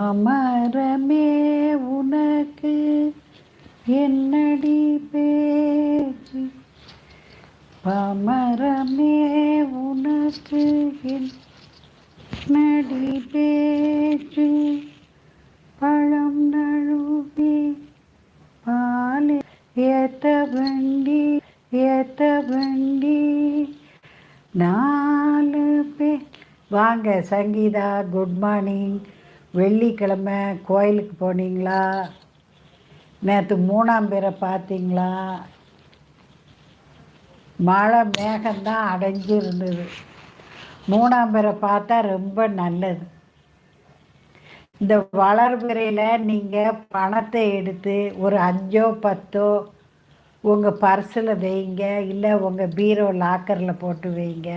பாமரமே உனக்கு என்னடி பேச்சு, பாமரமே உனக்கு என்னடி பேச்சு, பழம் நழுவி பால் ஏத்த வண்டி நாலு பேர். வாங்க சங்கீதா, குட் மார்னிங். வெள்ளிக்கிழமை கோயிலுக்கு போனீங்களா? நேற்று 3ஆம் பேரை பார்த்தீங்களா? மழை மேகம்தான் அடைஞ்சு இருந்தது. 3ஆம் பேரை பார்த்தா ரொம்ப நல்லது. இந்த வளர்பிறையில் நீங்கள் பணத்தை எடுத்து ஒரு 5ஓ 10ஓ உங்கள் பர்ஸில் வைங்க, இல்லை உங்கள் பீரோ லாக்கரில் போட்டு வைங்க.